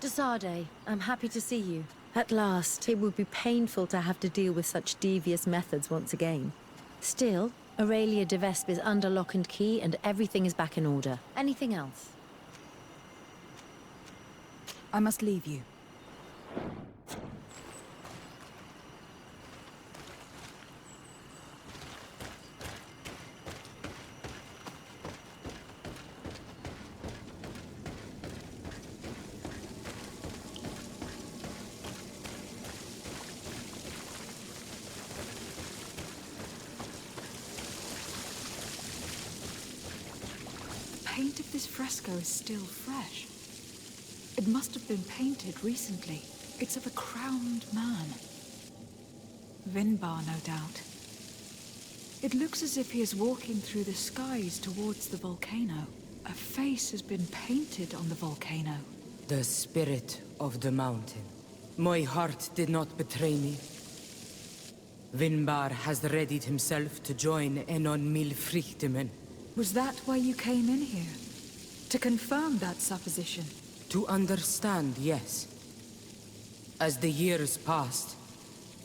Desade, I'm happy to see you. At last, it would be painful to have to deal with such devious methods once again. Still, Aurelia de Vesp is under lock and key and everything is back in order. Anything else? I must leave you. The paint of this fresco is still fresh. It must have been painted recently. It's of a crowned man. Vinbarr, no doubt. It looks as if he is walking through the skies towards the volcano. A face has been painted on the volcano. The spirit of the mountain. My heart did not betray me. Vinbarr has readied himself to join Enon Milfrichtemen. Was that why you came in here? To confirm that supposition? To understand, yes. As the years passed,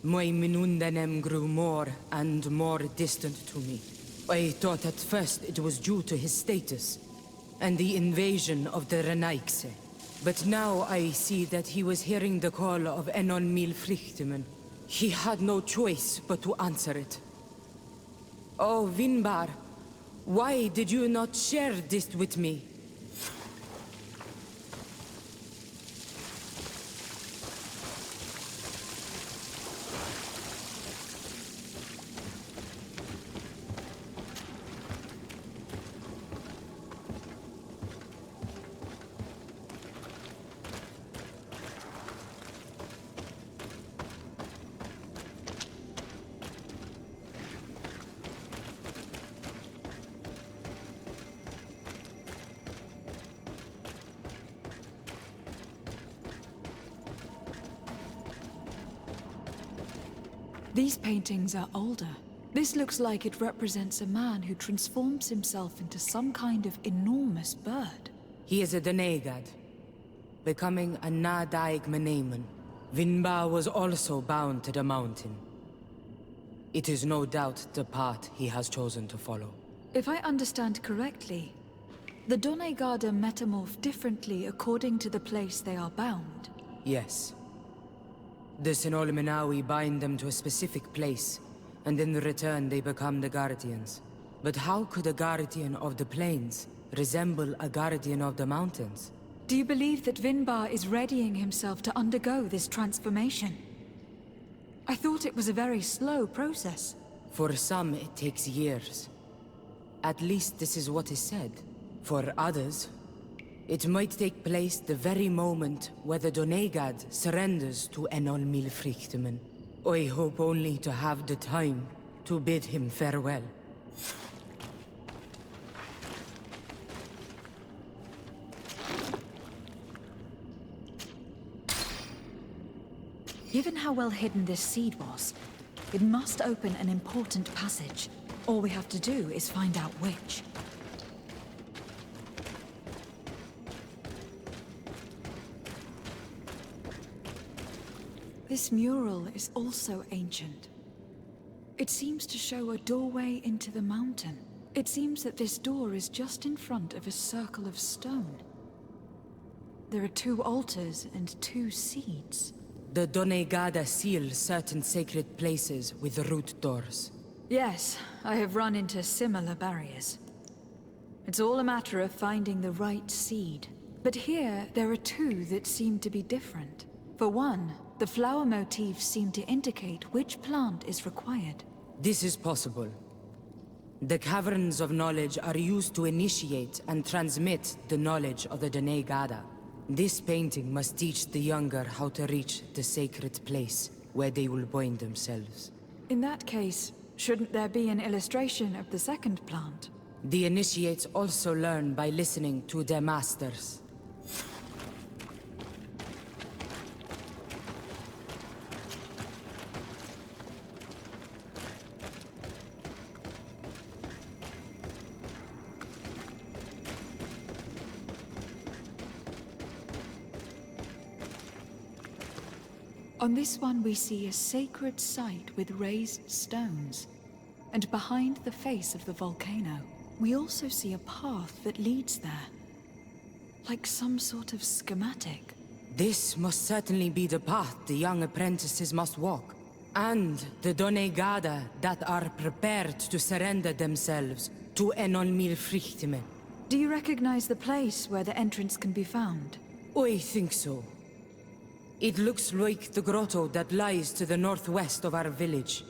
my Minundanem grew more and more distant to me. I thought at first it was due to his status and the invasion of the Renaigse. But now I see that he was hearing the call of Enon Milfrichtemen. He had no choice but to answer it. Oh, Vinbarr, why did you not share this with me? These paintings are older. This looks like it represents a man who transforms himself into some kind of enormous bird. He is a Denegad, becoming a Nadaig Menemen. Vinbarr was also bound to the mountain. It is no doubt the path he has chosen to follow. If I understand correctly, the Donegada metamorph differently according to the place they are bound. Yes. The Sinolmenawi bind them to a specific place, and in return they become the Guardians. But how could a Guardian of the Plains resemble a Guardian of the Mountains? Do you believe that Vinbarr is readying himself to undergo this transformation? I thought it was a very slow process. For some, it takes years. At least this is what is said. For others, it might take place the very moment where the Donegad surrenders to Enon Milfrichtemen. I hope only to have the time to bid him farewell. Given how well hidden this seed was, it must open an important passage. All we have to do is find out which. This mural is also ancient. It seems to show a doorway into the mountain. It seems that this door is just in front of a circle of stone. There are 2 altars and 2 seeds. The Donegada seal certain sacred places with root doors. Yes, I have run into similar barriers. It's all a matter of finding the right seed. But here, there are 2 that seem to be different. For one, the flower motifs seem to indicate which plant is required. This is possible. The caverns of knowledge are used to initiate and transmit the knowledge of the Donegada. This painting must teach the younger how to reach the sacred place where they will bind themselves. In that case, shouldn't there be an illustration of the second plant? The initiates also learn by listening to their masters. On this one we see a sacred site with raised stones. And behind the face of the volcano, we also see a path that leads there. Like some sort of schematic. This must certainly be the path the young apprentices must walk. And the Donegada that are prepared to surrender themselves to Enolmir Frichtime. Do you recognize the place where the entrance can be found? I think so. It looks like the grotto that lies to the northwest of our village.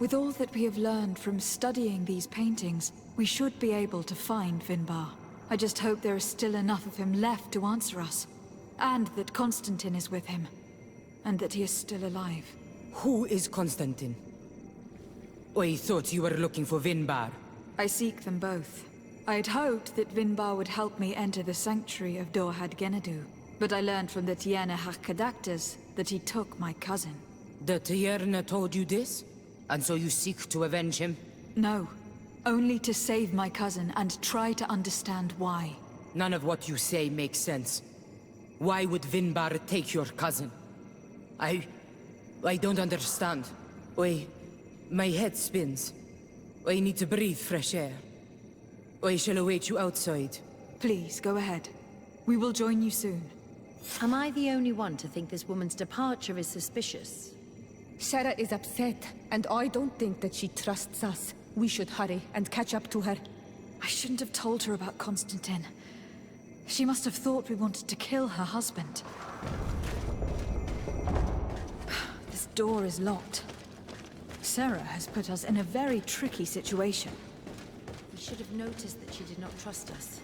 With all that we have learned from studying these paintings, we should be able to find Vinbarr. I just hope there is still enough of him left to answer us. And that Constantine is with him. And that he is still alive. Who is Constantine? I thought you were looking for Vinbarr. I seek them both. I had hoped that Vinbarr would help me enter the sanctuary of Dorhad Genadu. But I learned from the Tierne Hakadactas that he took my cousin. The Tierne told you this? And so you seek to avenge him? No. Only to save my cousin and try to understand why. None of what you say makes sense. Why would Vinbarr take your cousin? I don't understand. My head spins. I need to breathe fresh air. I shall await you outside. Please, go ahead. We will join you soon. Am I the only one to think this woman's departure is suspicious? Sarah is upset, and I don't think that she trusts us. We should hurry and catch up to her. I shouldn't have told her about Constantine. She must have thought we wanted to kill her husband. This door is locked. Sarah has put us in a very tricky situation. We should have noticed that she did not trust us.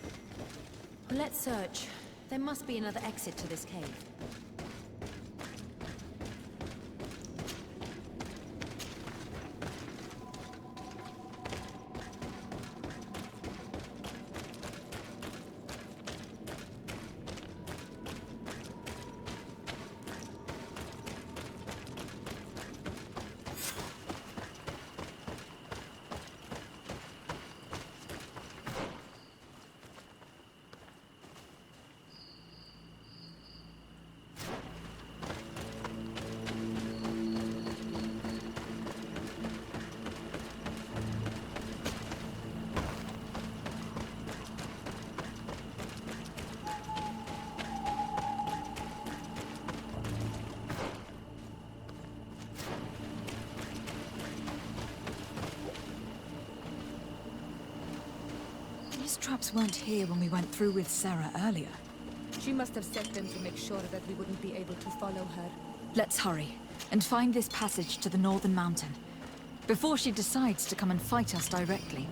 Well, let's search. There must be another exit to this cave. These traps weren't here when we went through with Sarah earlier. She must have set them to make sure that we wouldn't be able to follow her. Let's hurry, and find this passage to the northern mountain, before she decides to come and fight us directly.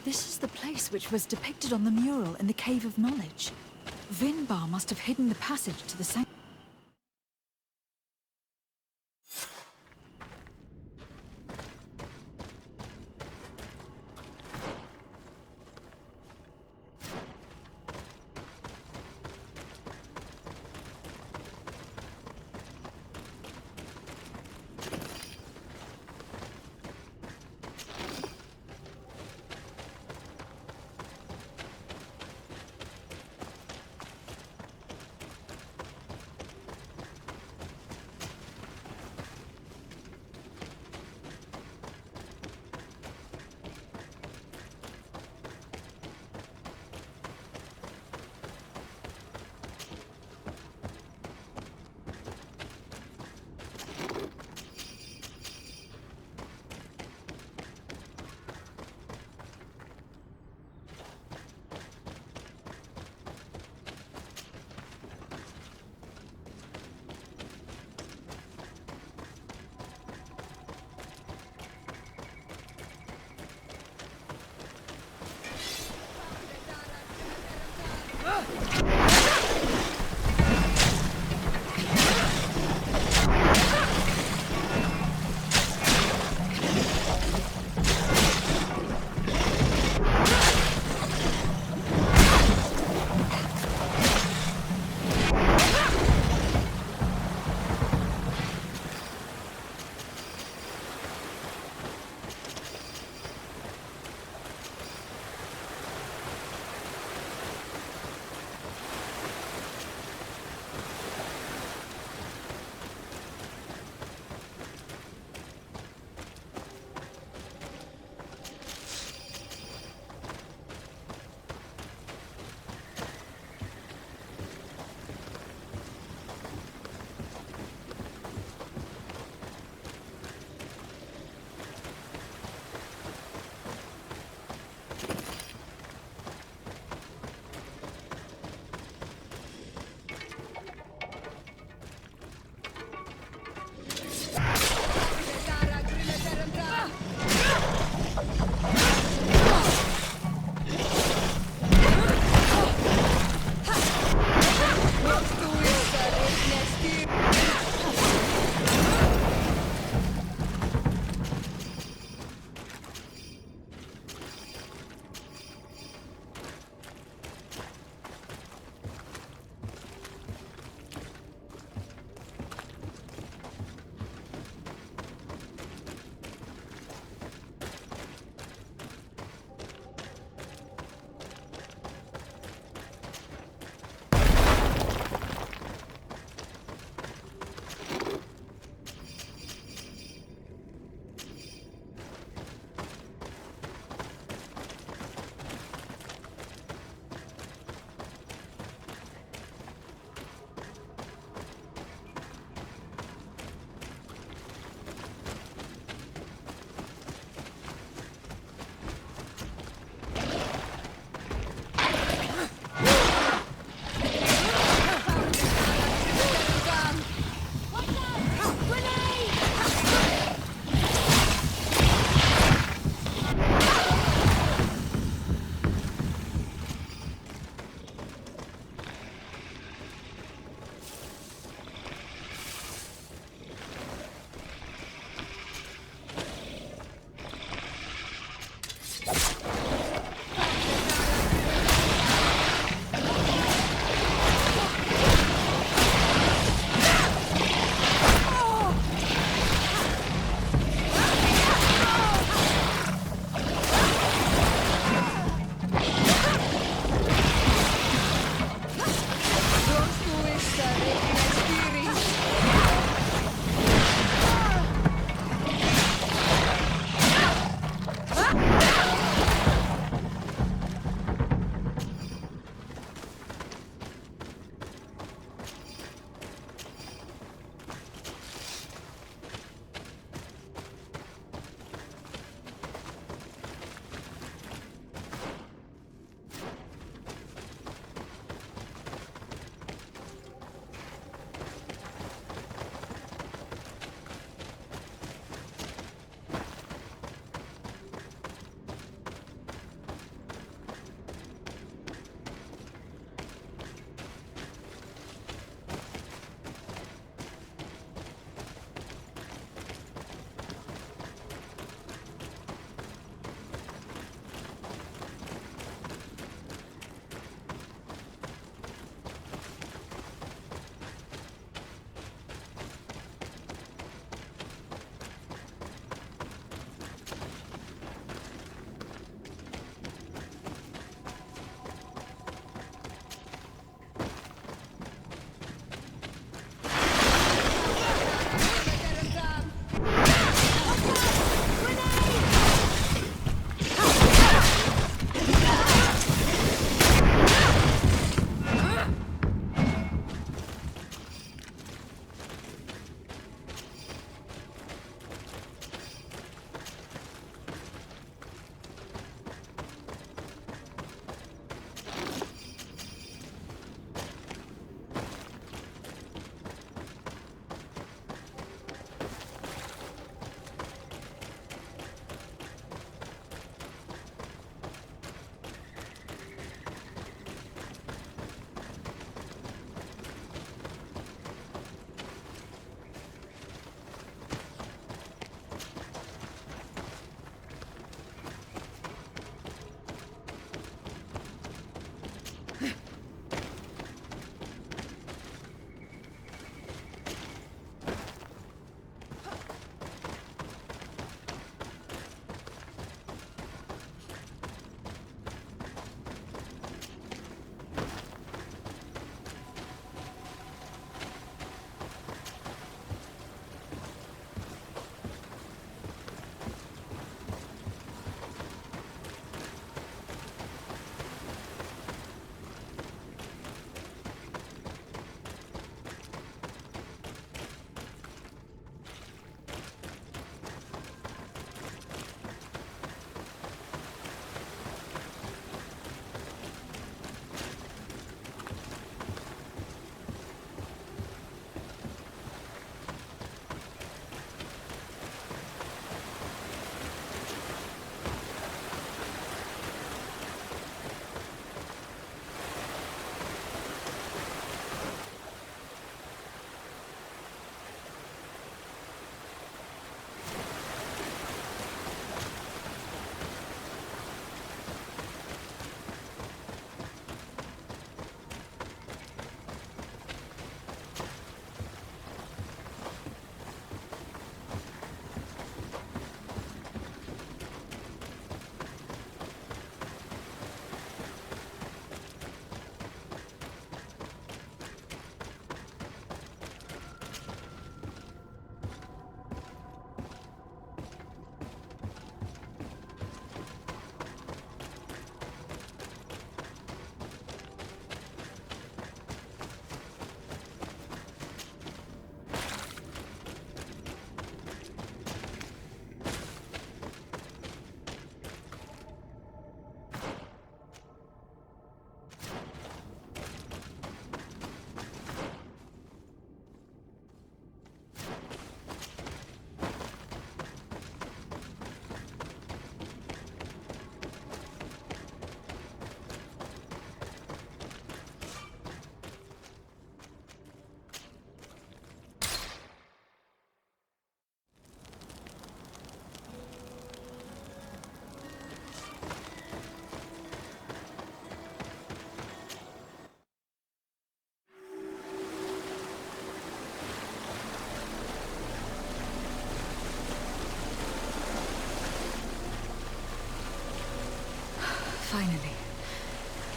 This is the place which was depicted on the mural in the Cave of Knowledge. Vinbarr must have hidden the passage to the sanctuary.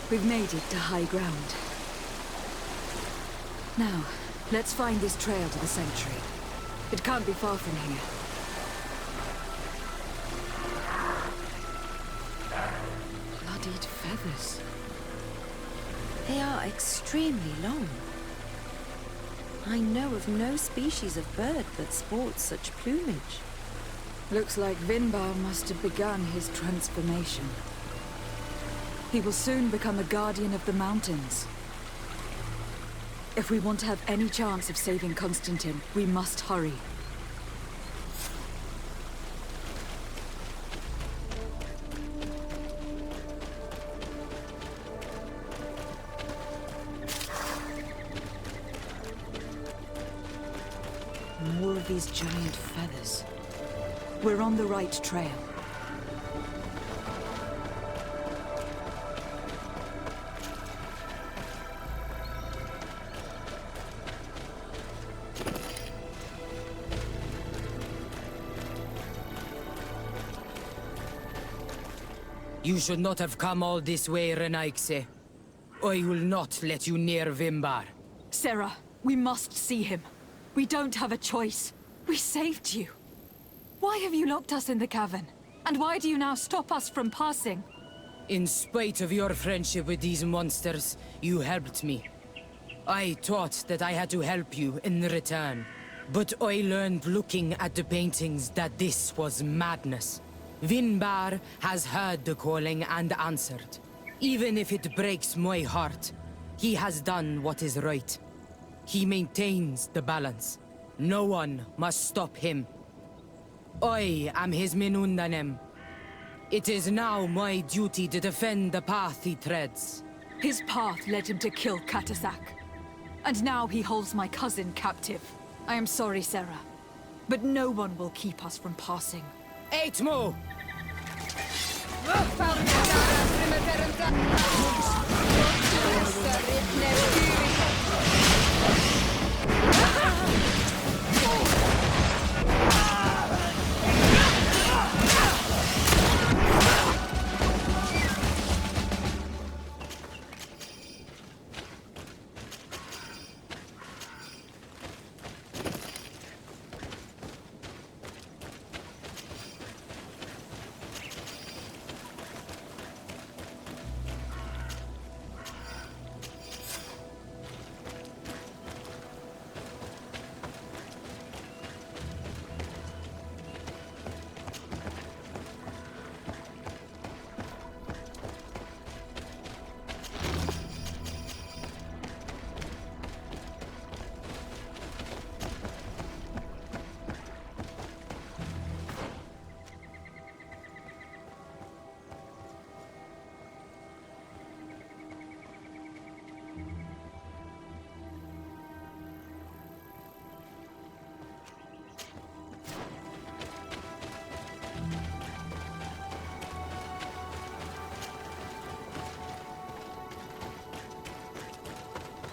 We've made it to high ground. Now, let's find this trail to the sanctuary. It can't be far from here. Bloodied feathers. They are extremely long. I know of no species of bird that sports such plumage. Looks like Vinbarr must have begun his transformation. He will soon become a guardian of the mountains. If we want to have any chance of saving Constantine, we must hurry. More of these giant feathers. We're on the right trail. You should not have come all this way, Renaigse. I will not let you near Vinbarr. Sarah, we must see him. We don't have a choice. We saved you. Why have you locked us in the cavern? And why do you now stop us from passing? In spite of your friendship with these monsters, you helped me. I thought that I had to help you in return. But I learned looking at the paintings that this was madness. Vinbarr has heard the calling and answered. Even if it breaks my heart, he has done what is right. He maintains the balance. No one must stop him. I am his Menundanem. It is now my duty to defend the path he treads. His path led him to kill Katasak. And now he holds my cousin captive. I am sorry, Sarah. But no one will keep us from passing. Eitmo!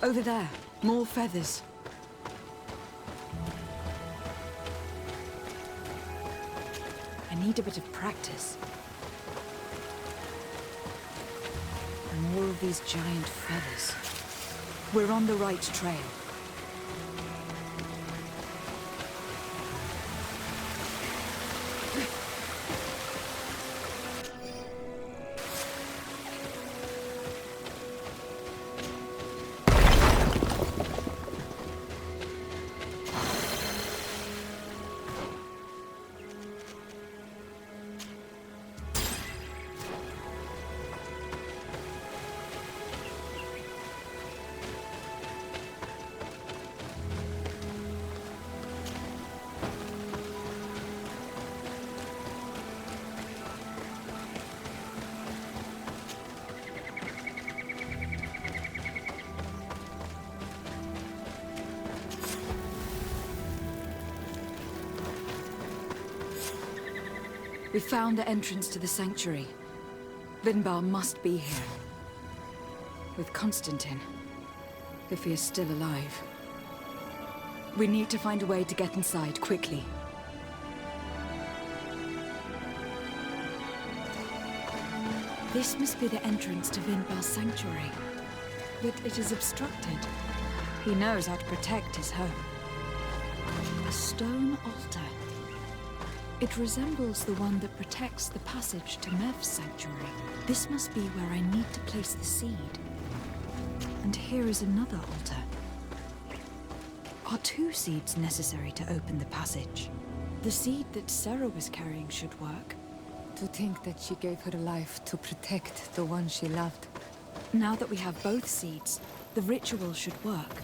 Over there, more feathers. I need a bit of practice. More of these giant feathers. We're on the right trail. We found the entrance to the sanctuary. Vinbarr must be here. With Constantine. If he is still alive. We need to find a way to get inside quickly. This must be the entrance to Vinbarr's sanctuary. But it is obstructed. He knows how to protect his home. A stone altar. It resembles the one that protects the passage to Mev's sanctuary. This must be where I need to place the seed. And here is another altar. Are 2 seeds necessary to open the passage? The seed that Sarah was carrying should work. To think that she gave her life to protect the one she loved. Now that we have both seeds, the ritual should work.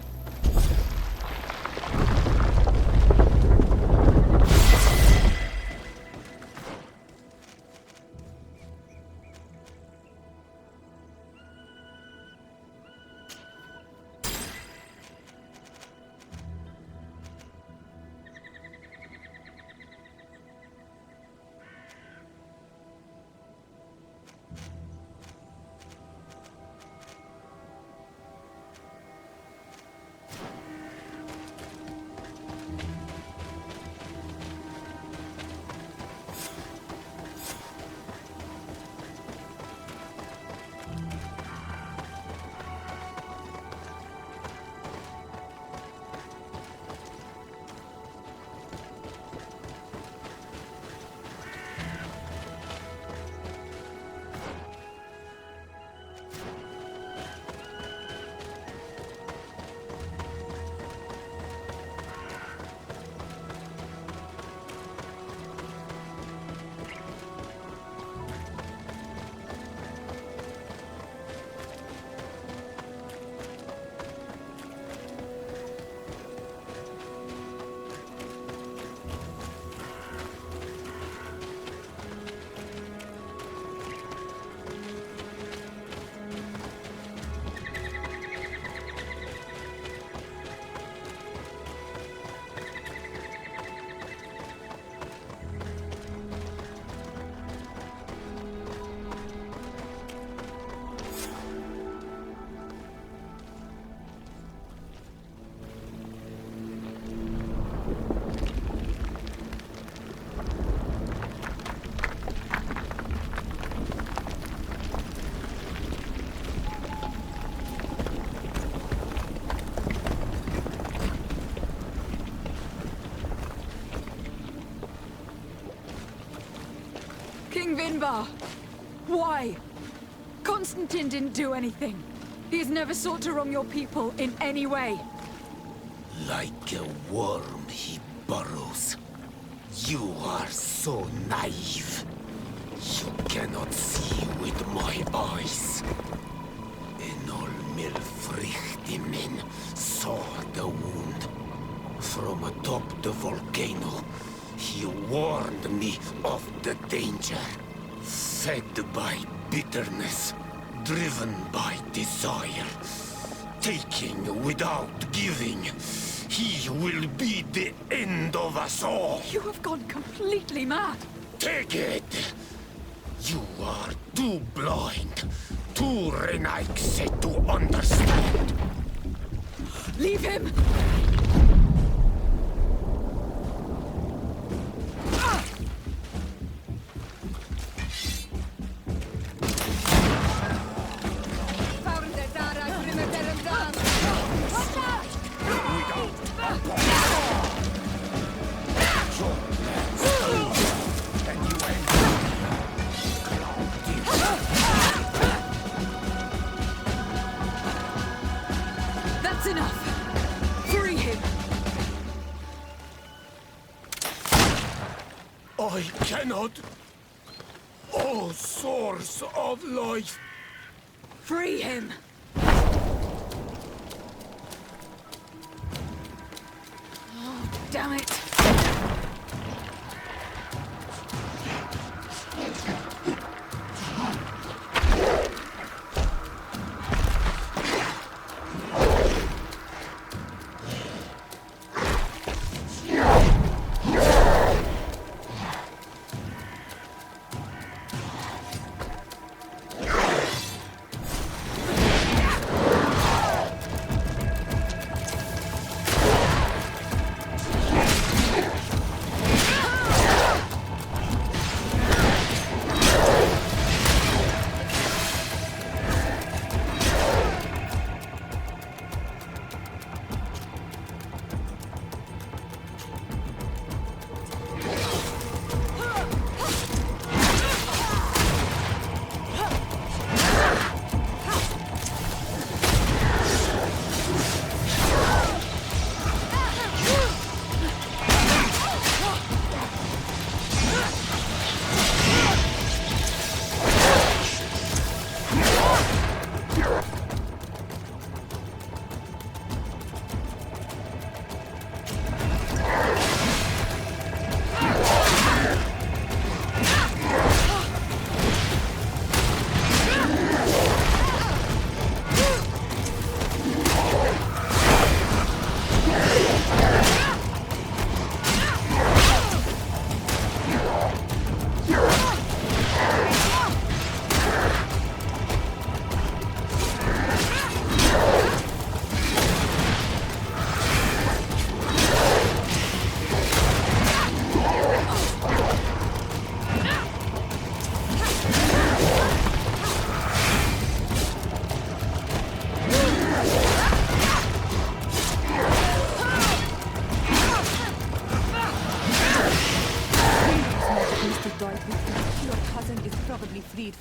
King Vinbarr! Why? Constantine didn't do anything. He has never sought to wrong your people in any way. Like a worm he burrows. You are so naive. You cannot see with my eyes. Enol Milfrichtimin saw the wound. From atop the volcano, he warned me of the danger. Fed by bitterness, driven by desire, taking without giving, he will be the end of us all. You have gone completely mad. Take it! You are too blind, too renaikse to understand. Leave him! That's enough! Free him! I cannot. O source of life! Free him! Oh, damn it!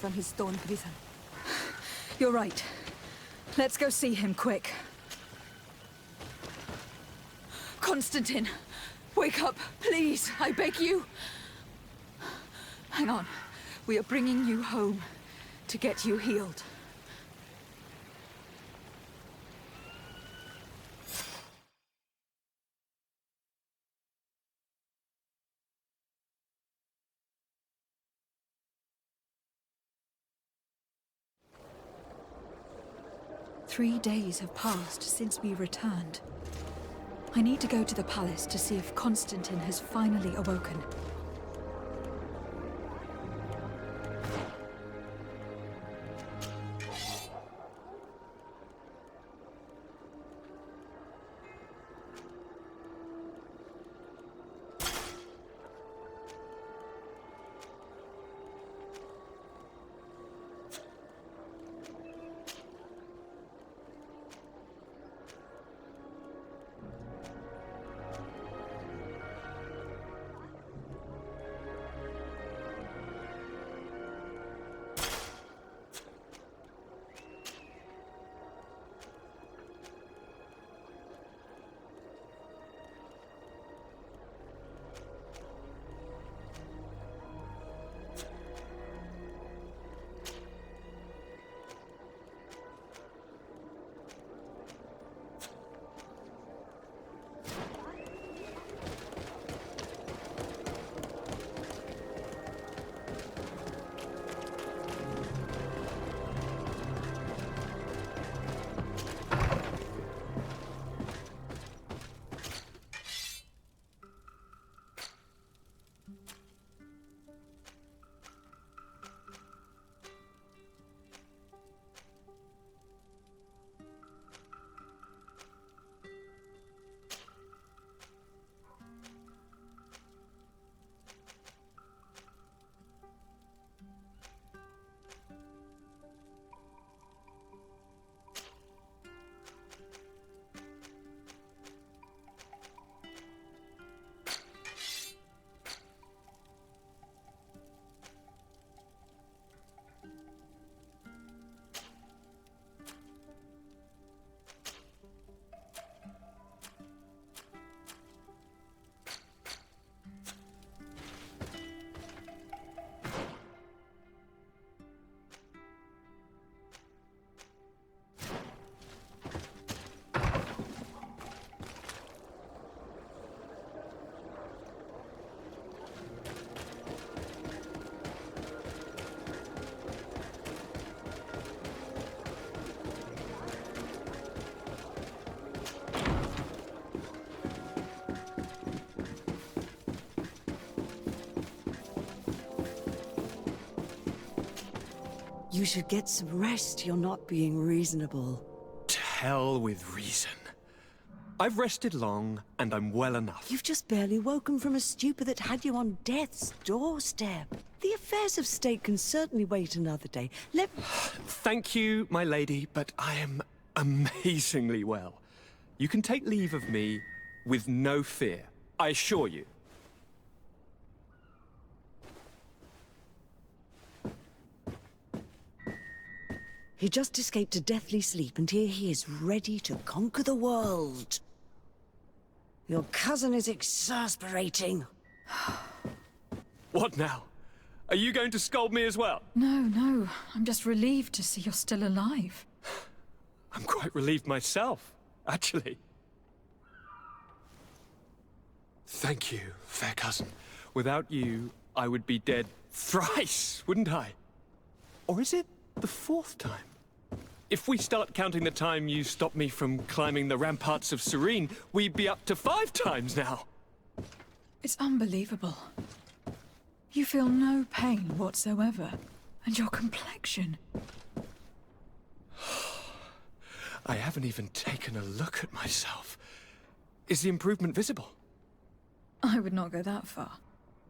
from his stone prison. You're right. Let's go see him, quick. Constantine! Wake up, please! I beg you! Hang on. We are bringing you home to get you healed. Three days have passed since we returned. I need to go to the palace to see if Constantine has finally awoken. You should get some rest. You're not being reasonable. To hell with reason. I've rested long, and I'm well enough. You've just barely woken from a stupor that had you on death's doorstep. The affairs of state can certainly wait another day. Thank you, my lady, but I am amazingly well. You can take leave of me with no fear, I assure you. He just escaped a deathly sleep, and here he is, ready to conquer the world. Your cousin is exasperating. What now? Are you going to scold me as well? No. I'm just relieved to see you're still alive. I'm quite relieved myself, actually. Thank you, fair cousin. Without you, I would be dead thrice, wouldn't I? Or is it the fourth time? If we start counting the time you stopped me from climbing the ramparts of Serene, we'd be up to 5 times now. It's unbelievable. You feel no pain whatsoever. And your complexion. I haven't even taken a look at myself. Is the improvement visible? I would not go that far.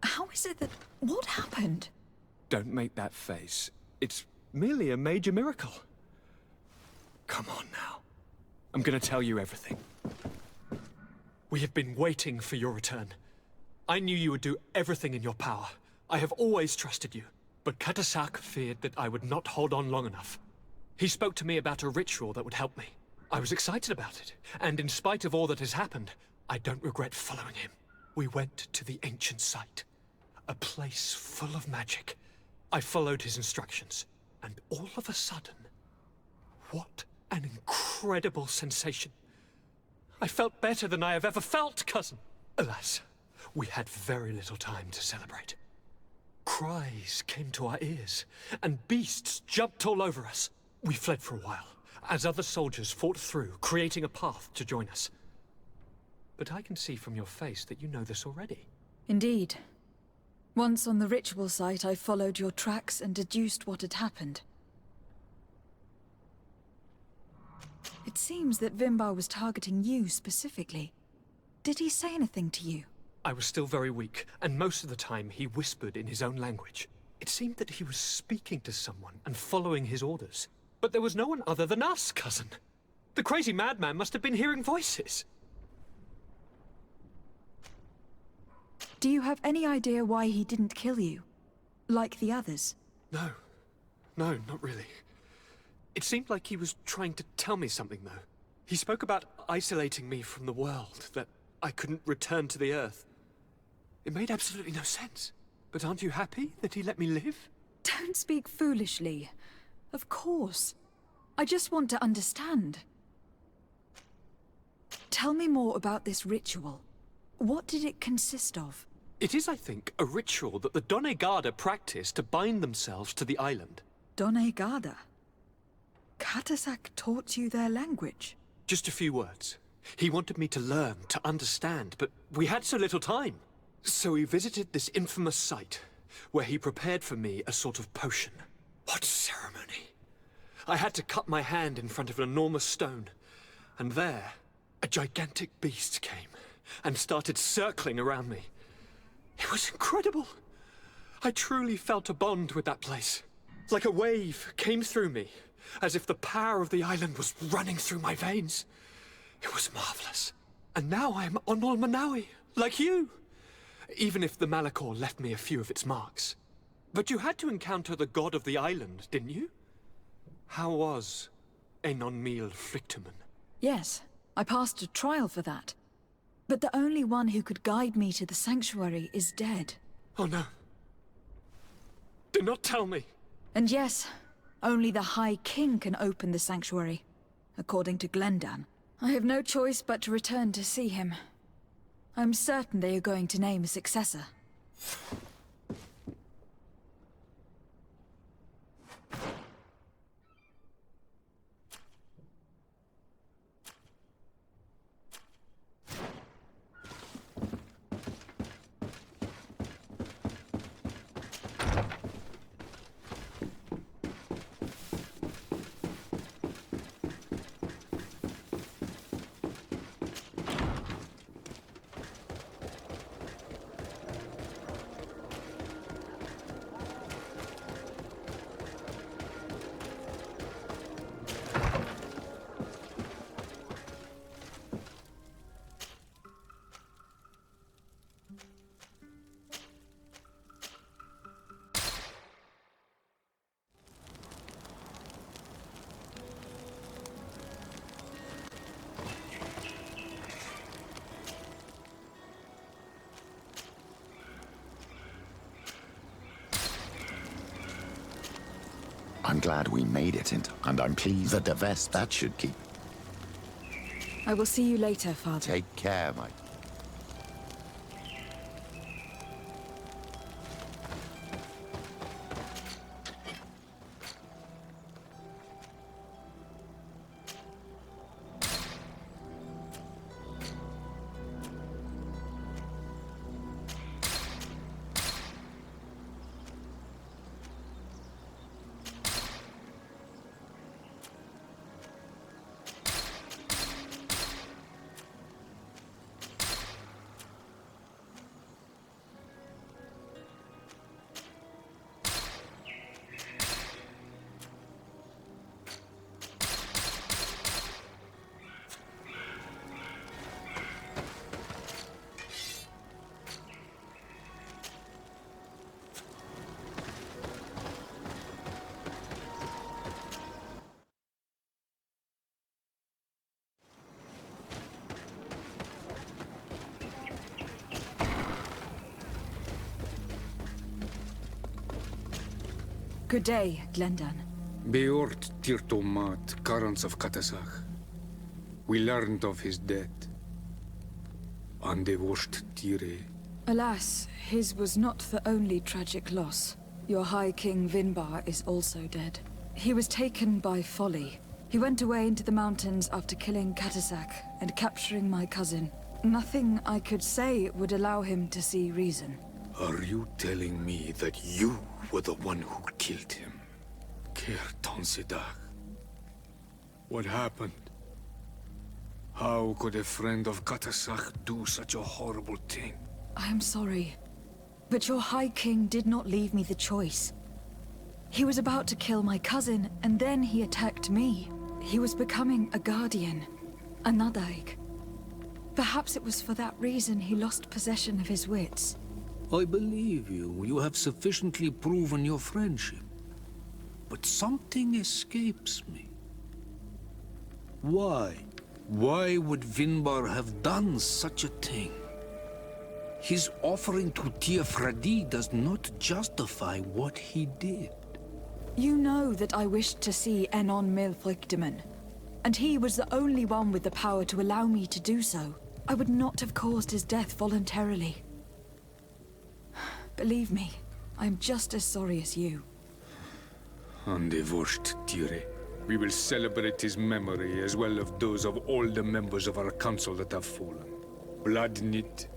How is it that... What happened? Don't make that face. It's merely a major miracle. Come on now. I'm gonna tell you everything. We have been waiting for your return. I knew you would do everything in your power. I have always trusted you. But Katasak feared that I would not hold on long enough. He spoke to me about a ritual that would help me. I was excited about it, and in spite of all that has happened, I don't regret following him. We went to the ancient site, a place full of magic. I followed his instructions, and all of a sudden, what an incredible sensation. I felt better than I have ever felt, cousin. Alas, we had very little time to celebrate. Cries came to our ears, and beasts jumped all over us. We fled for a while, as other soldiers fought through, creating a path to join us. But I can see from your face that you know this already. Indeed. Once on the ritual site, I followed your tracks and deduced what had happened. It seems that Vinbarr was targeting you specifically. Did he say anything to you? I was still very weak, and most of the time he whispered in his own language. It seemed that he was speaking to someone and following his orders. But there was no one other than us, cousin. The crazy madman must have been hearing voices. Do you have any idea why he didn't kill you? Like the others? No, not really. It seemed like he was trying to tell me something, though. He spoke about isolating me from the world, that I couldn't return to the Earth. It made absolutely no sense. But aren't you happy that he let me live? Don't speak foolishly. Of course. I just want to understand. Tell me more about this ritual. What did it consist of? It is, I think, a ritual that the Donegada practice to bind themselves to the island. Donegada? Katasak taught you their language? Just a few words. He wanted me to learn, to understand, but we had so little time. So we visited this infamous site, where he prepared for me a sort of potion. What ceremony! I had to cut my hand in front of an enormous stone, and there, a gigantic beast came, and started circling around me. It was incredible! I truly felt a bond with that place. Like a wave came through me, as if the power of the island was running through my veins. It was marvelous. And now I am Onol Manawi, like you. Even if the Melichor left me a few of its marks. But you had to encounter the god of the island, didn't you? How was Enon Mil Frictumen? Yes, I passed a trial for that. But the only one who could guide me to the sanctuary is dead. Oh no. Do not tell me. And yes, only the High King can open the sanctuary, according to Glendan. I have no choice but to return to see him. I'm certain they are going to name a successor. I'm glad we made it, and I'm pleased that the vest that should keep. I will see you later, Father. Take care, my... Good day, Glendan. Beort Tirtomat, Karans of Katasach. We learned of his death. Andevosht Tire. Alas, his was not the only tragic loss. Your High King Vinbarr is also dead. He was taken by folly. He went away into the mountains after killing Katasak and capturing my cousin. Nothing I could say would allow him to see reason. Are you telling me that you were the one who killed him? Kerton Sidak. What happened? How could a friend of Katasak do such a horrible thing? I am sorry, but your High King did not leave me the choice. He was about to kill my cousin, and then he attacked me. He was becoming a guardian, a Nadaig. Perhaps it was for that reason he lost possession of his wits. I believe you. You have sufficiently proven your friendship. But something escapes me. Why? Why would Vinbarr have done such a thing? His offering to Tiafradi does not justify what he did. You know that I wished to see Enon Milfrictiman, and he was the only one with the power to allow me to do so. I would not have caused his death voluntarily. Believe me, I am just as sorry as you. Andevosht Tire. We will celebrate his memory as well as those of all the members of our council that have fallen. Bladnit,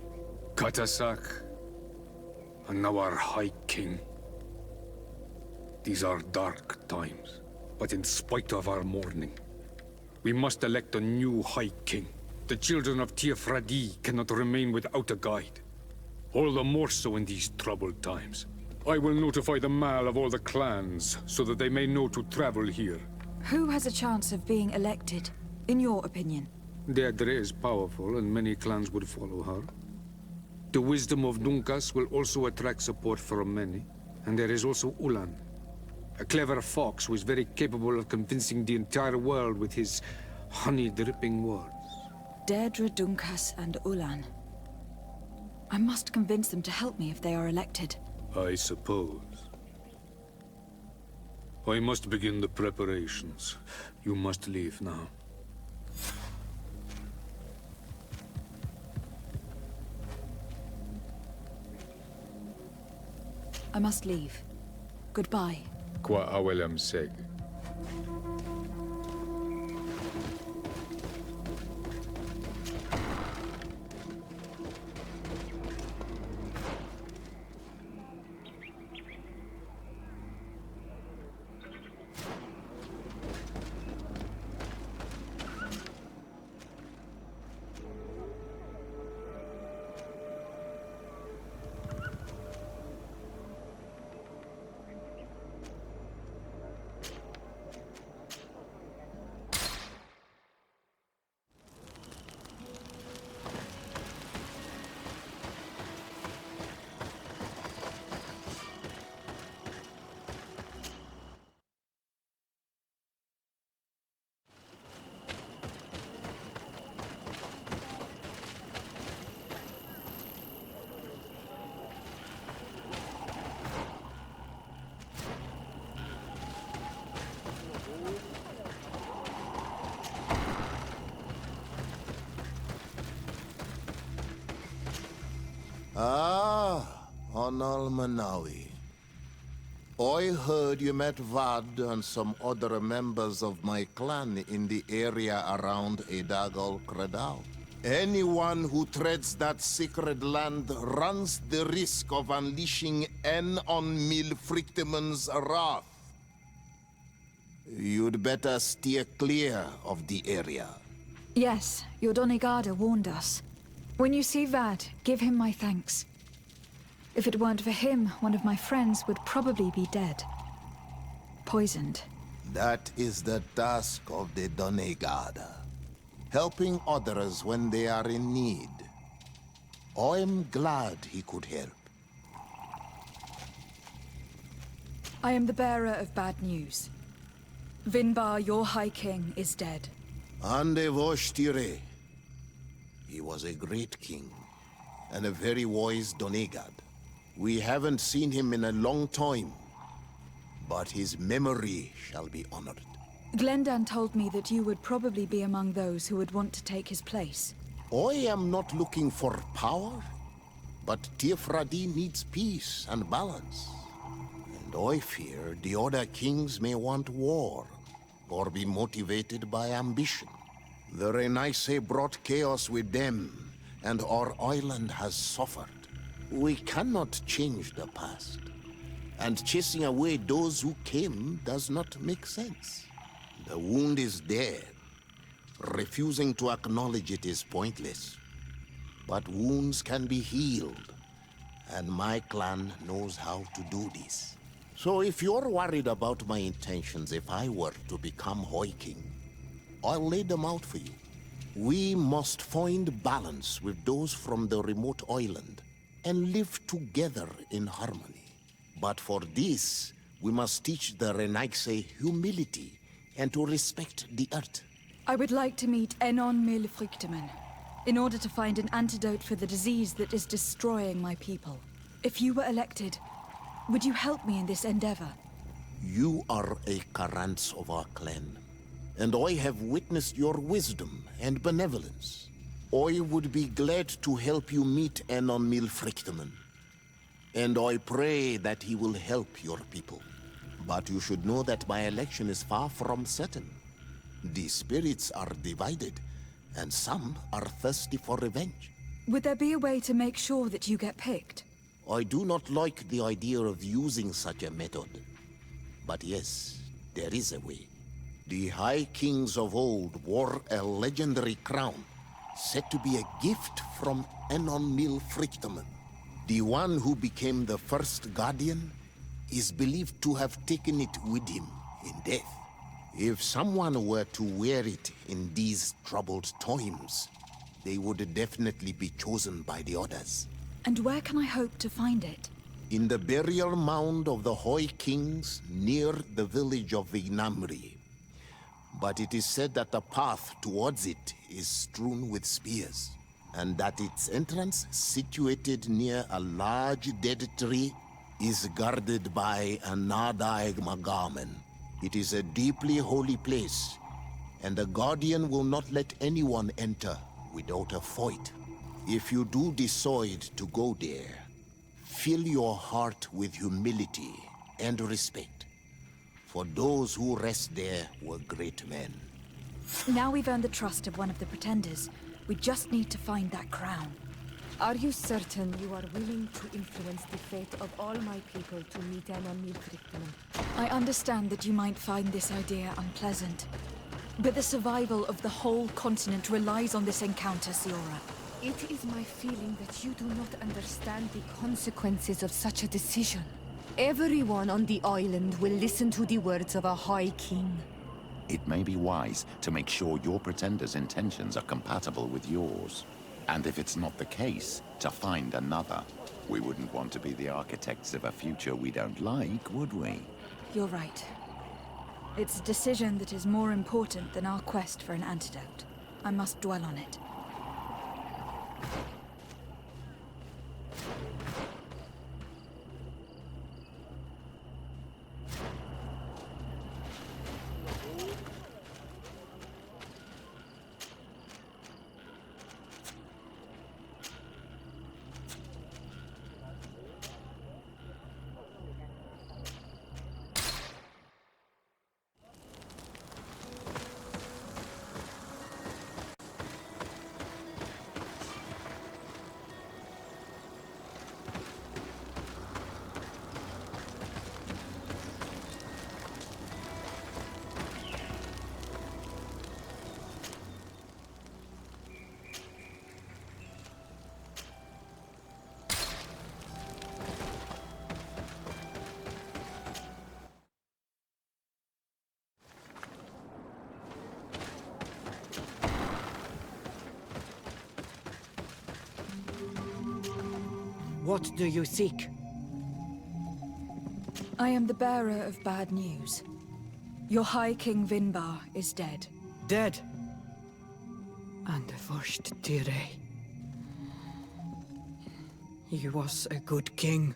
Katasak, and now our High King. These are dark times, but in spite of our mourning, we must elect a new High King. The children of Tiafradi cannot remain without a guide. All the more so in these troubled times. I will notify the Mal of all the clans, so that they may know to travel here. Who has a chance of being elected, in your opinion? Deirdre is powerful, and many clans would follow her. The wisdom of Dunkas will also attract support from many. And there is also Ulan, a clever fox who is very capable of convincing the entire world with his honey-dripping words. Deirdre, Dunkas, and Ulan. I must convince them to help me if they are elected. I suppose. I must begin the preparations. You must leave now. I must leave. Goodbye. Qua awelem seg. Ah, Onal Manawi. I heard you met Vad and some other members of my clan in the area around Edagal Credal. Anyone who treads that sacred land runs the risk of unleashing N on Milfrictiman's wrath. You'd better steer clear of the area. Yes, your Donegada warned us. When you see Vad, give him my thanks. If it weren't for him, one of my friends would probably be dead. Poisoned. That is the task of the Donegada. Helping others when they are in need. I'm glad he could help. I am the bearer of bad news. Vinbarr, your High King, is dead. Andevoshtire. He was a great king, and a very wise Donegad. We haven't seen him in a long time. but his memory shall be honored. Glendan told me that you would probably be among those who would want to take his place. I am not looking for power, but Tiefradi needs peace and balance. And I fear the other kings may want war, or be motivated by ambition. The Renaisse brought chaos with them, and our island has suffered. We cannot change the past, and chasing away those who came does not make sense. The wound is there. Refusing to acknowledge it is pointless. But wounds can be healed, and my clan knows how to do this. So if you're worried about my intentions if I were to become High King, I'll lay them out for you. We must find balance with those from the remote island and live together in harmony. But for this, we must teach the Renaisse humility and to respect the earth. I would like to meet Enon Melichor in order to find an antidote for the disease that is destroying my people. If you were elected, would you help me in this endeavor? You are a Karants of our clan, and I have witnessed your wisdom and benevolence. I would be glad to help you meet Enon Melichor, and I pray that he will help your people. But you should know that my election is far from certain. The spirits are divided, and some are thirsty for revenge. Would there be a way to make sure that you get picked? I do not like the idea of using such a method. But yes, there is a way. The High Kings of old wore a legendary crown, said to be a gift from Enon Melichor. The one who became the first Guardian is believed to have taken it with him in death. If someone were to wear it in these troubled times, they would definitely be chosen by the others. And where can I hope to find it? In the burial mound of the High Kings near the village of Vignamri. But it is said that the path towards it is strewn with spears, and that its entrance, situated near a large dead tree, is guarded by a Nadaig Magamen. It is a deeply holy place, and the Guardian will not let anyone enter without a fight. If you do decide to go there, fill your heart with humility and respect, for those who rest there were great men. Now we've earned the trust of one of the pretenders. We just need to find that crown. Are you certain you are willing to influence the fate of all my people to meet Enon Melichor? I understand that you might find this idea unpleasant, but the survival of the whole continent relies on this encounter, Siora. It is my feeling that you do not understand the consequences of such a decision. Everyone on the island will listen to the words of a High King. It may be wise to make sure your pretender's intentions are compatible with yours. And if it's not the case, to find another. We wouldn't want to be the architects of a future we don't like, would we? You're right. It's a decision that is more important than our quest for an antidote. I must dwell on it. What do you seek? I am the bearer of bad news. Your High King Vinbarr is dead. Dead. And the first Tire. He was a good king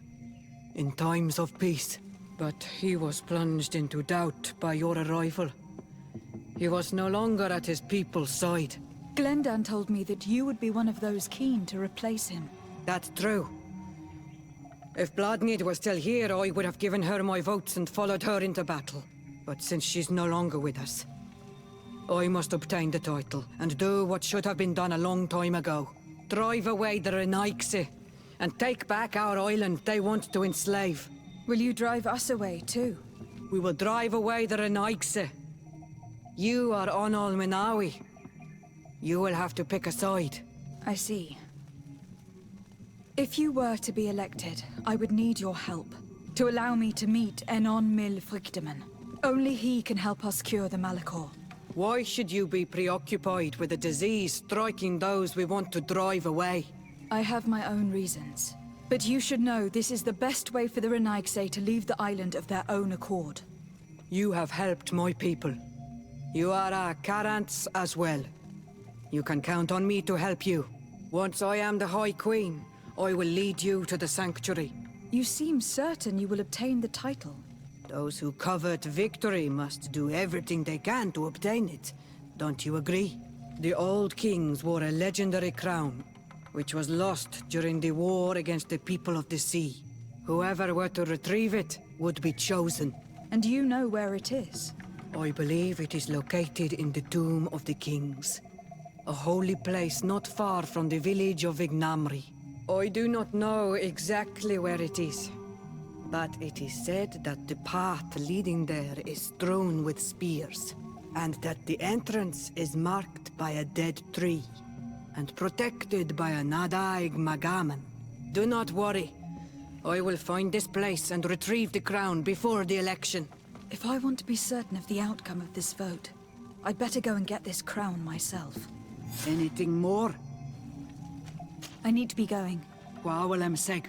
in times of peace. But he was plunged into doubt by your arrival. He was no longer at his people's side. Glendan told me that you would be one of those keen to replace him. That's true. If Bloodmead was still here, I would have given her my votes and followed her into battle. But since she's no longer with us, I must obtain the title and do what should have been done a long time ago. Drive away the Renaigse and take back our island they want to enslave. Will you drive us away too? We will drive away the Renaigse. You are Onol Menawi. You will have to pick a side. I see. If you were to be elected, I would need your help to allow me to meet Enon Mil Frichteman. Only he can help us cure the Melichor. Why should you be preoccupied with a disease striking those we want to drive away? I have my own reasons. But you should know this is the best way for the Renaigse to leave the island of their own accord. You have helped my people. You are our Karants as well. You can count on me to help you. Once I am the High Queen, I will lead you to the Sanctuary. You seem certain you will obtain the title. Those who covet victory must do everything they can to obtain it. Don't you agree? The old kings wore a legendary crown, which was lost during the war against the people of the sea. Whoever were to retrieve it would be chosen. And you know where it is? I believe it is located in the Tomb of the Kings, a holy place not far from the village of Vignamri. I do not know exactly where it is, but it is said that the path leading there is strewn with spears, and that the entrance is marked by a dead tree, and protected by a Nadaig Magaman. Do not worry. I will find this place and retrieve the crown before the election. If I want to be certain of the outcome of this vote, I'd better go and get this crown myself. Anything more? I need to be going. Wawalem Seg.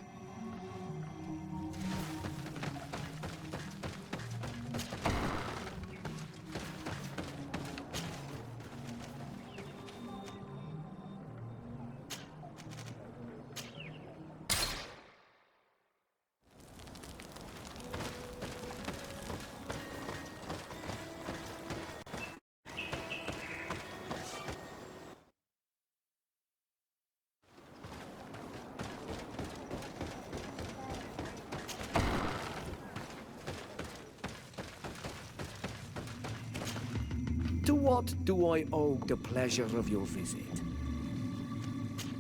To what do I owe the pleasure of your visit?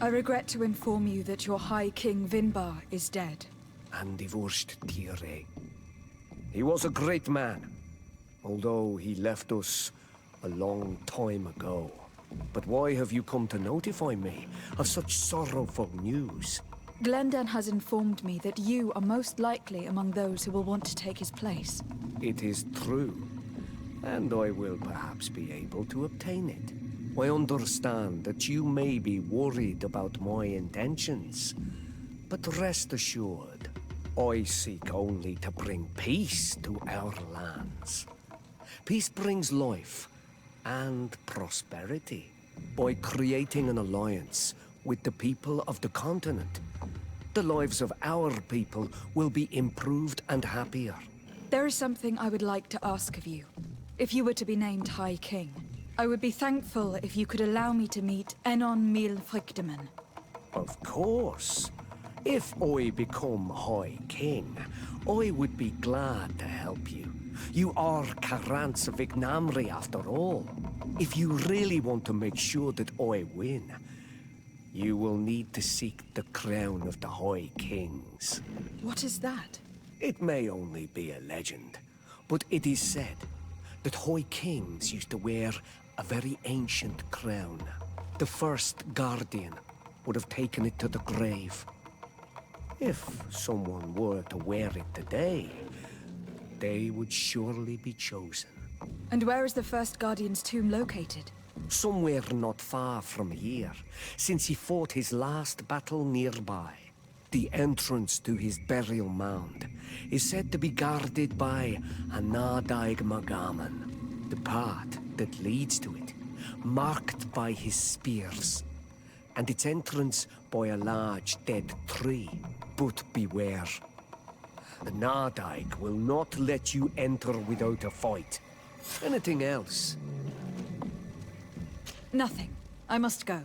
I regret to inform you that your High King Vinbarr is dead. And divorced Tire. He was a great man, although he left us a long time ago. But why have you come to notify me of such sorrowful news? Glendan has informed me that you are most likely among those who will want to take his place. It is true, and I will perhaps be able to obtain it. I understand that you may be worried about my intentions, but rest assured, I seek only to bring peace to our lands. Peace brings life and prosperity by creating an alliance with the people of the continent. The lives of our people will be improved and happier. There is something I would like to ask of you. If you were to be named High King, I would be thankful if you could allow me to meet Enon Mil Frichteman. Of course. If I become High King, I would be glad to help you. You are Karants of Vignamri after all. If you really want to make sure that I win, you will need to seek the crown of the High Kings. What is that? It may only be a legend, but it is said that High Kings used to wear a very ancient crown. The first Guardian would have taken it to the grave. If someone were to wear it today, they would surely be chosen. And where is the first Guardian's tomb located? Somewhere not far from here, since he fought his last battle nearby. The entrance to his burial mound is said to be guarded by a Nadaig Magaman, the path that leads to it, marked by his spears, and its entrance by a large dead tree. But beware. The Nardaig will not let you enter without a fight. Anything else? Nothing. I must go.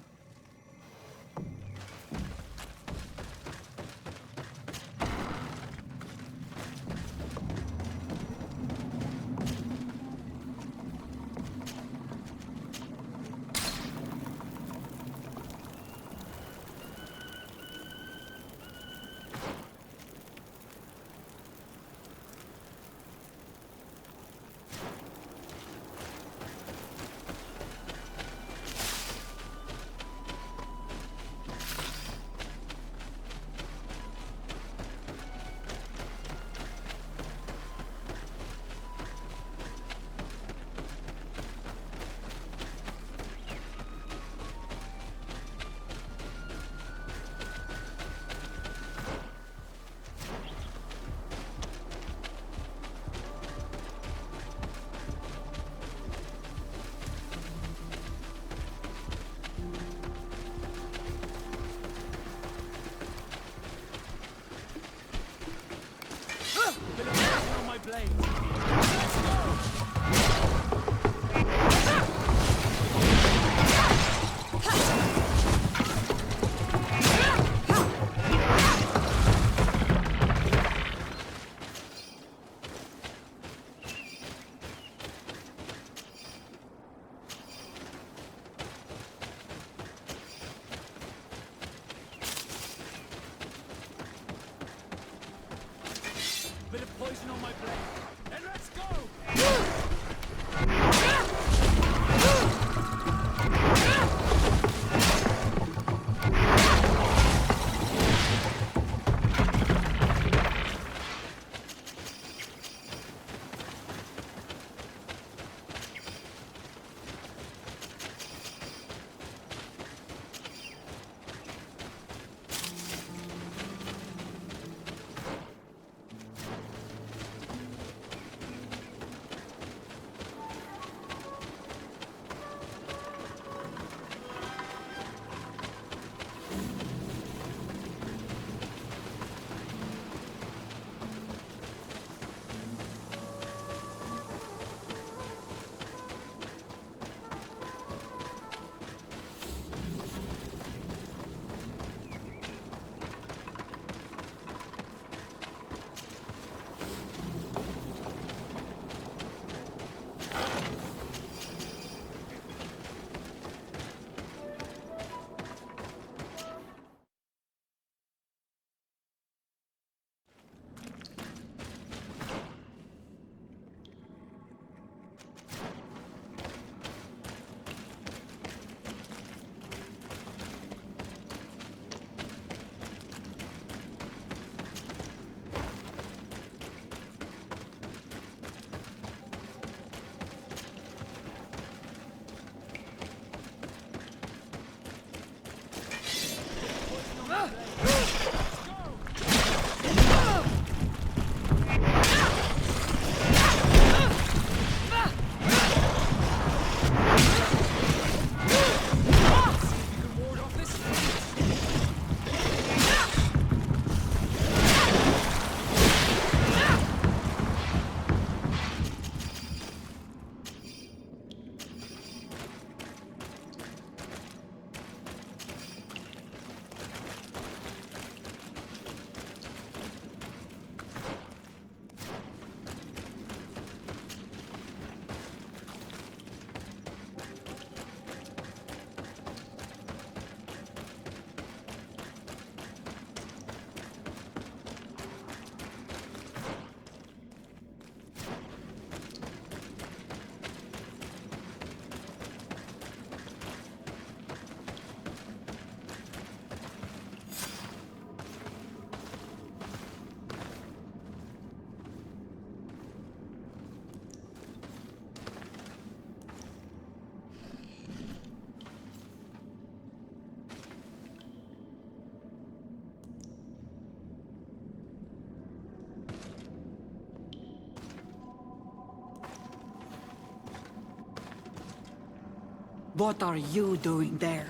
What are you doing there?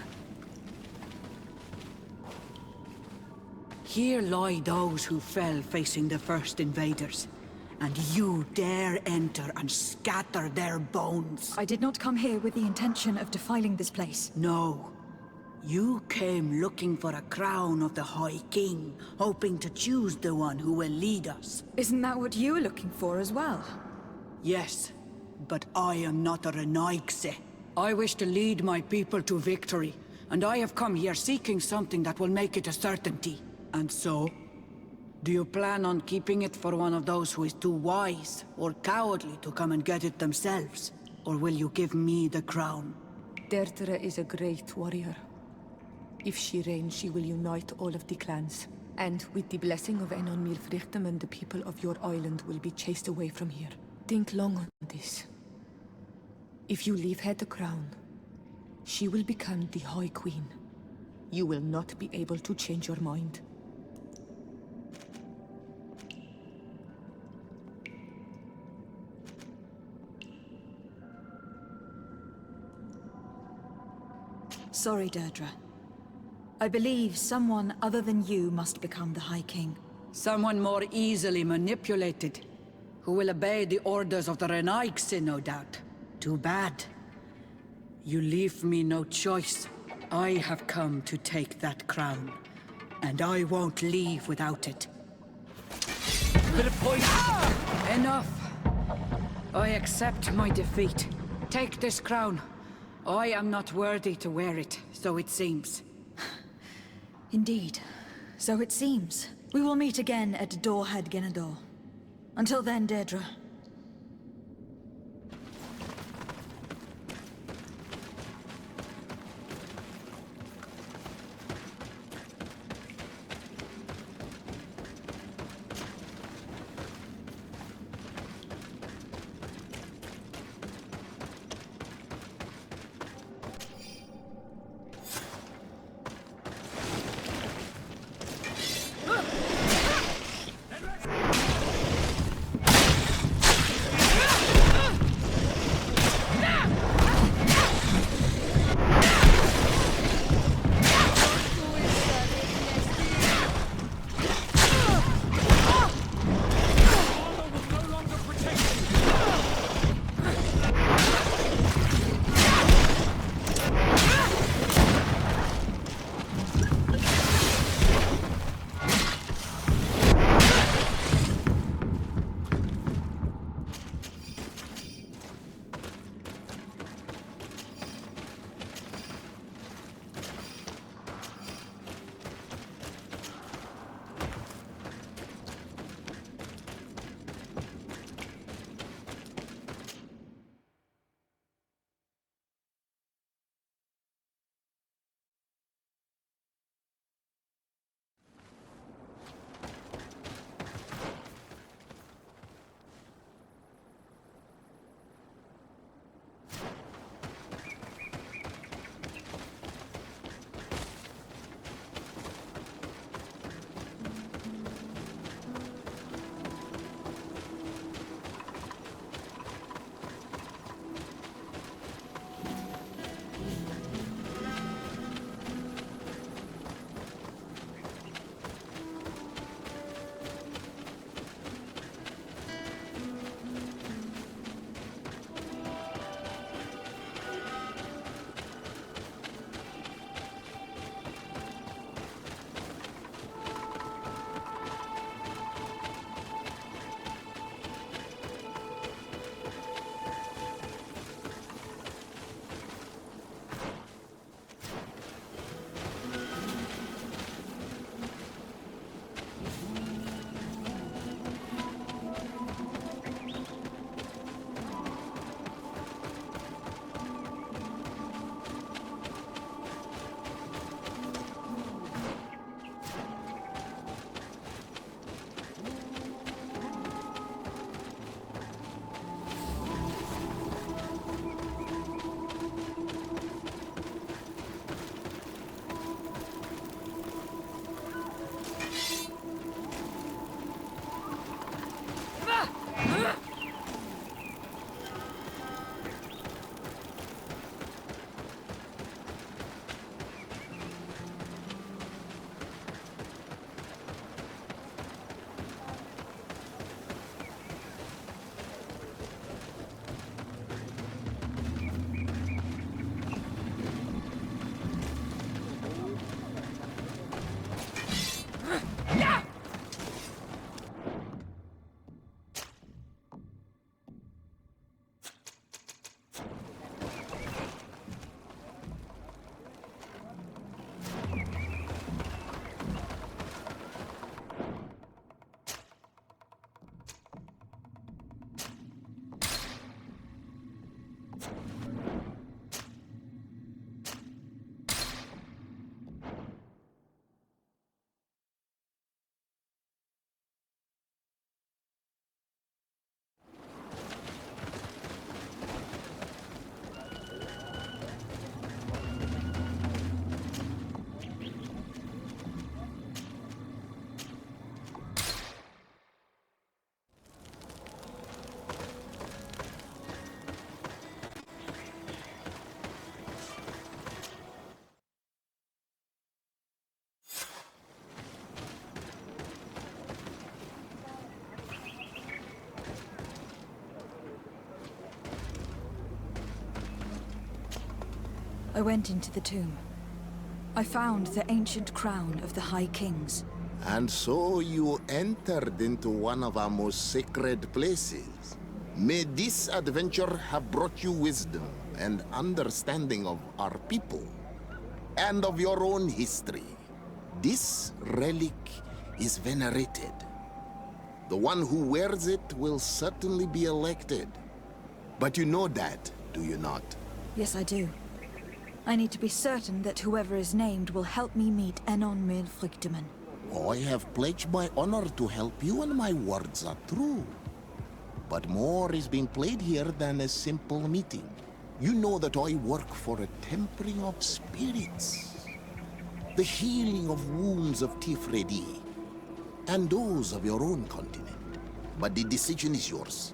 Here lie those who fell facing the first invaders. And you dare enter and scatter their bones. I did not come here with the intention of defiling this place. No. You came looking for a crown of the High King, hoping to choose the one who will lead us. Isn't that what you were looking for as well? Yes, but I am not a Renaigse. I wish to lead my people to victory, and I have come here seeking something that will make it a certainty. And so? Do you plan on keeping it for one of those who is too wise or cowardly to come and get it themselves? Or will you give me the crown? Deirdre is a great warrior. If she reigns, she will unite all of the clans. And with the blessing of Enon Milfrichtem, the people of your island will be chased away from here. Think long on this. If you leave her the crown, she will become the High Queen. You will not be able to change your mind. Sorry, Deirdre. I believe someone other than you must become the High King. Someone more easily manipulated, who will obey the orders of the Renaigse, no doubt. Too bad. You leave me no choice. I have come to take that crown, and I won't leave without it. Bit of poison! Enough! I accept my defeat. Take this crown. I am not worthy to wear it, so it seems. Indeed. So it seems. We will meet again at Dorhead Genador. Until then, Deirdre. I went into the tomb. I found the ancient crown of the High Kings. And so you entered into one of our most sacred places. May this adventure have brought you wisdom and understanding of our people, and of your own history. This relic is venerated. The one who wears it will certainly be elected. But you know that, do you not? Yes, I do. I need to be certain that whoever is named will help me meet Enon Milfrichtemann. I have pledged my honor to help you, and my words are true. But more is being played here than a simple meeting. You know that I work for a tempering of spirits, the healing of wounds of Tifredi, and those of your own continent. But the decision is yours.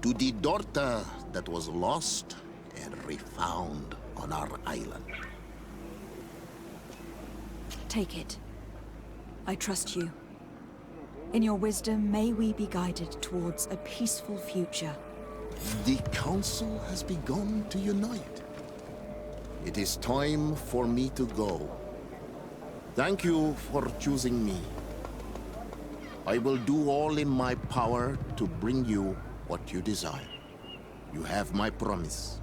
To the daughter that was lost and refound on our island. Take it. I trust you. In your wisdom, may we be guided towards a peaceful future. The Council has begun to unite. It is time for me to go. Thank you for choosing me. I will do all in my power to bring you what you desire. You have my promise.